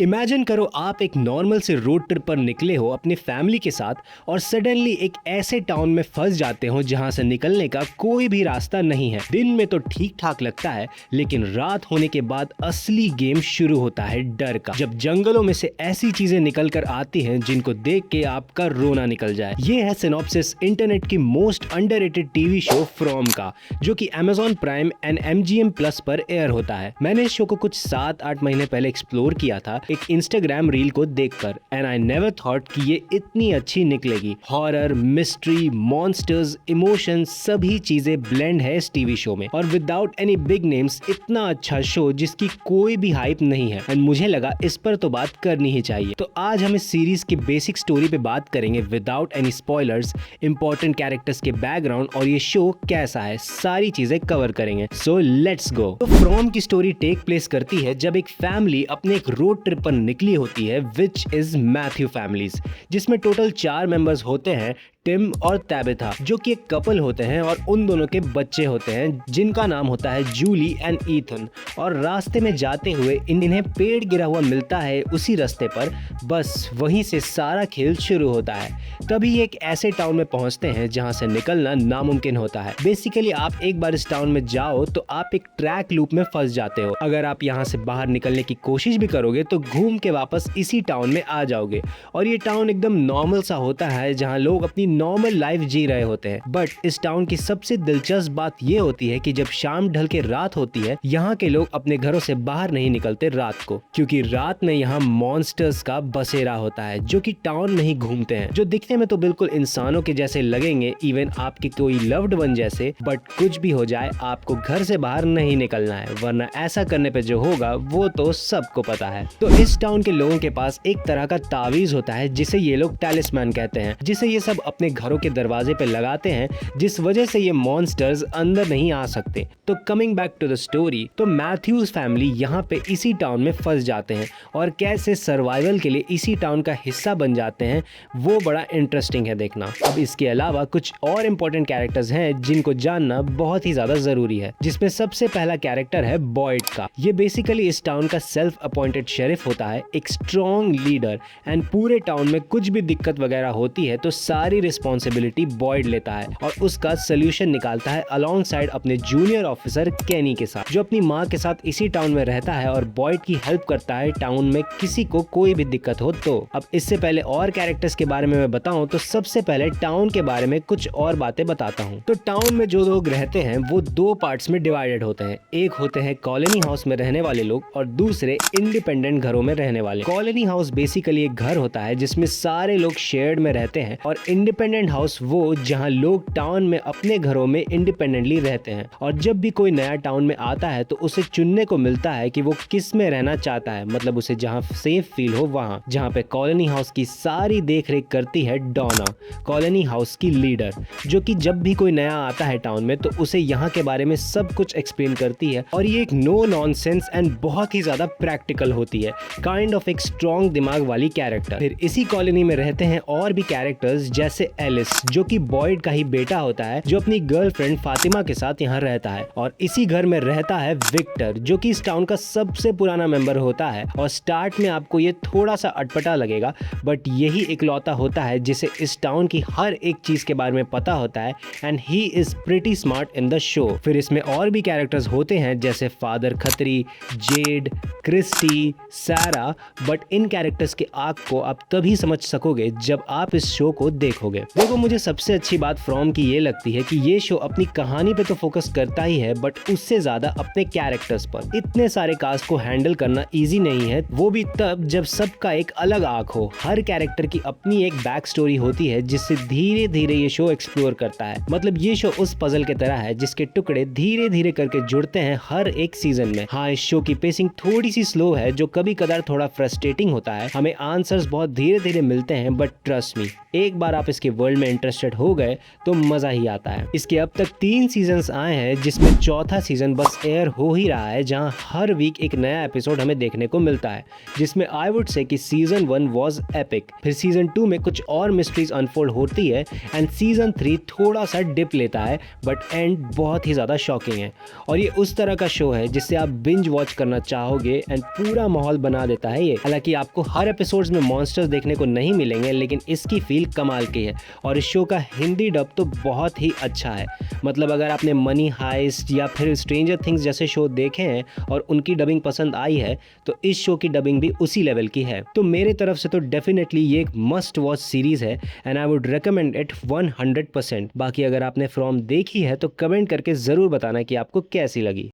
Imagine करो आप एक नॉर्मल से रोड ट्रिप पर निकले हो अपनी फैमिली के साथ और सडनली एक ऐसे टाउन में फंस जाते हो जहां से निकलने का कोई भी रास्ता नहीं है। दिन में तो ठीक ठाक लगता है, लेकिन रात होने के बाद असली गेम शुरू होता है डर का, जब जंगलों में से ऐसी चीजें निकल कर आती हैं जिनको देख के आपका रोना निकल जाए। ये है सिनॉप्सिस इंटरनेट की most underrated TV show from का, जो कि Amazon prime and MGM plus पर एयर होता है। मैंने इस शो को कुछ 7-8 महीने पहले एक्सप्लोर किया था एक इंस्टाग्राम रील को देखकर, एंड आई नेवर थॉट कि ये इतनी अच्छी निकलेगी। हॉरर, मिस्ट्री, मॉन्स्टर्स, इमोशन, सभी चीजें ब्लेंड है इस टीवी शो में, और विदाउट एनी बिग नेम्स इतना अच्छा शो जिसकी कोई भी हाइप नहीं है, एंड मुझे लगा इस पर तो बात करनी ही चाहिए। तो आज हम इस सीरीज की बेसिक स्टोरी पे बात करेंगे without any spoilers, important characters के बैकग्राउंड और ये शो कैसा है, सारी चीजें कवर करेंगे। So let's go. तो फ्रॉम की स्टोरी टेक प्लेस करती है जब एक फैमिली अपने एक रोड ट्रिप पर निकली होती है, विच इज मैथ्यू फैमिलीज, जिसमें टोटल 4 मेंबर्स होते हैं, टिम और तैबिथा, जो कि एक कपल होते हैं और उन दोनों के बच्चे होते हैं जिनका नाम होता है जूली एंड ईथन। और रास्ते में जाते हुए इन्हें पेड़ गिरा हुआ मिलता है उसी रास्ते पर, बस वहीं से सारा खेल शुरू होता है। तभी एक ऐसे टाउन में पहुंचते हैं जहां से निकलना नामुमकिन होता है। बेसिकली आप एक बार इस टाउन में जाओ तो आप एक ट्रैक लूप में फंस जाते हो। अगर आप यहाँ से बाहर निकलने की कोशिश भी करोगे तो घूम के वापस इसी टाउन में आ जाओगे, और ये टाउन एकदम नॉर्मल सा होता है जहाँ लोग अपनी नॉर्मल लाइफ जी रहे होते हैं। बट इस टाउन की सबसे दिलचस्प बात ये होती है कि जब शाम ढल के रात होती है, यहाँ के लोग अपने घरों से बाहर नहीं निकलते रात को, क्योंकि रात में यहाँ मॉन्स्टर्स का बसेरा होता है जो कि टाउन में ही घूमते हैं, जो दिखने में तो बिल्कुल इंसानों के जैसे लगेंगे, इवन आपके कोई लव्ड वन जैसे। बट कुछ भी हो जाए, आपको घर से बाहर नहीं निकलना है, वरना ऐसा करने पे जो होगा वो तो सबको पता है। तो इस टाउन के लोगों के पास एक तरह का तावीज होता है जिसे ये लोग टैलिस्मैन कहते हैं, जिसे ये सब अपने घरों के दरवाजे पे लगाते हैं, जिस वजह से ये मॉन्स्टर्स अंदर नहीं आ सकते। तो coming back to the story, तो मैथ्यूज फैमिली यहाँ पे इसी टाउन में फंस जाते हैं और कैसे सर्वाइवल के लिए इसी टाउन का हिस्सा बन जाते हैं, वो बड़ा इंटरेस्टिंग है देखना। अब इसके अलावा कुछ और इम्पोर्टेंट कैरेक्टर्स हैं जिनको जानना बहुत ही ज्यादा जरूरी है, जिसमें सबसे पहला कैरेक्टर है बॉयड का। ये बेसिकली इस टाउन का सेल्फ अपॉइंटेड शेरिफ होता है, एक स्ट्रॉन्ग लीडर, एंड पूरे टाउन में कुछ भी दिक्कत वगैरह होती है तो सारी रिस्पॉन्सिबिलिटी बॉयड लेता है और उसका सोल्यूशन निकालता है अलॉन्ग साइड अपने जूनियर ऑफिसर केनी के साथ, जो अपनी माँ के साथ इसी टाउन में रहता है और बॉयड की हेल्प करता है टाउन में किसी को कोई भी दिक्कत हो तो। अब इससे पहले और कैरेक्टर्स के बारे में मैं बताऊं तो सबसे पहले टाउन के बारे में कुछ और बातें बताता हूं। तो टाउन में जो लोग रहते हैं वो 2 पार्ट्स में डिवाइडेड होते हैं। एक होते हैं कॉलोनी हाउस में रहने वाले लोग और दूसरे इंडिपेंडेंट घरों में रहने वाले। कॉलोनी हाउस बेसिकली एक घर होता है जिसमें सारे लोग शेयर्ड में रहते हैं, और इंडिपेंडेंट हाउस वो जहां लोग टाउन में अपने घरों में इंडिपेंडेंटली रहते हैं, और जब भी कोई नया टाउन में आता है तो उसे चुनने को मिलता है कि वो किस में रहना चाहता है, मतलब उसे जहां सेफ फील हो वहां। जहां पे कॉलोनी हाउस की सारी देखरेख करती है डॉना, कॉलोनी हाउस की लीडर, जो कि जब भी कोई नया आता है टाउन में तो उसे यहाँ के बारे में सब कुछ एक्सप्लेन करती है, और ये एक नो नॉनसेंस एंड बहुत ही ज्यादा प्रैक्टिकल होती है, काइंड ऑफ एक स्ट्रॉन्ग दिमाग वाली कैरेक्टर। फिर इसी कॉलोनी में रहते हैं और भी कैरेक्टर्स जैसे एलिस, जो कि बॉयड का ही बेटा होता है, जो अपनी गर्लफ्रेंड फातिमा के साथ यहाँ रहता है। और इसी घर में रहता है विक्टर, जो कि इस टाउन का सबसे पुराना मेंबर होता है, और स्टार्ट में आपको ये थोड़ा सा अटपटा लगेगा, बट यही इकलौता होता है जिसे इस टाउन की हर एक चीज के बारे में पता होता है, and he is pretty smart in the show. फिर इसमें और भी कैरेक्टर्स होते हैं जैसे फादर खत्री, जेड, क्रिस्टी, सारा, बट इन कैरेक्टर्स के आर्क को आप तभी समझ सकोगे जब आप इस शो को देखोगे। देखो, मुझे सबसे अच्छी बात फ्रॉम की ये लगती है कि ये शो अपनी कहानी पे तो फोकस करता ही है, बट उससे ज्यादा अपने कैरेक्टर्स पर। इतने सारे कास्ट को हैंडल करना इजी नहीं है, वो भी तब जब सबका एक अलग आर्क हो। हर कैरेक्टर की अपनी एक बैक स्टोरी होती है जिससे धीरे धीरे ये शो एक्सप्लोर करता है। मतलब ये शो उस पजल की तरह है जिसके टुकड़े धीरे धीरे करके जुड़ते हैं हर एक सीजन में। हाँ, इस शो की पेसिंग थोड़ी सी स्लो है, जो कभी कदार थोड़ा फ्रस्ट्रेटिंग होता है। हमें आंसर्स बहुत धीरे धीरे मिलते हैं, बट ट्रस्ट मी, एक बार आप इसकी वर्ल्ड में इंटरेस्टेड हो गए तो मज़ा ही आता है। इसके अब तक 3 सीजन्स आए हैं, जिसमें चौथा सीजन बस एयर हो ही रहा है, जहां हर वीक एक नया एपिसोड हमें देखने को मिलता है, जिसमें आई वुड से कि सीजन 1 वॉज एपिक। फिर सीजन 2 में कुछ और मिस्ट्रीज अनफोल्ड होती है एंड सीजन 3 थोड़ा सा डिप लेता है, बट एंड बहुत ही ज़्यादा शॉकिंग है। और ये उस तरह का शो है जिससे आप बिंज वॉच करना चाहोगे एंड पूरा माहौल बना देता है ये। हालांकि आपको हर एपिसोड्स में मॉन्स्टर्स देखने को नहीं मिलेंगे, लेकिन इसकी फील कमाल की है। और इस शो का हिंदी डब तो बहुत ही अच्छा है। मतलब अगर आपने मनी हाइस्ट या फिर स्ट्रेंजर थिंग्स जैसे शो देखे हैं और उनकी डबिंग पसंद आई है, तो इस शो की डबिंग भी उसी लेवल की है। तो मेरे तरफ से तो डेफिनेटली ये एक मस्ट वॉच सीरीज है and I would recommend it 100%। बाकी अगर आपने फ्रॉम देखी है तो कमेंट करके ज़रूर बताना कि आपको कैसी लगी।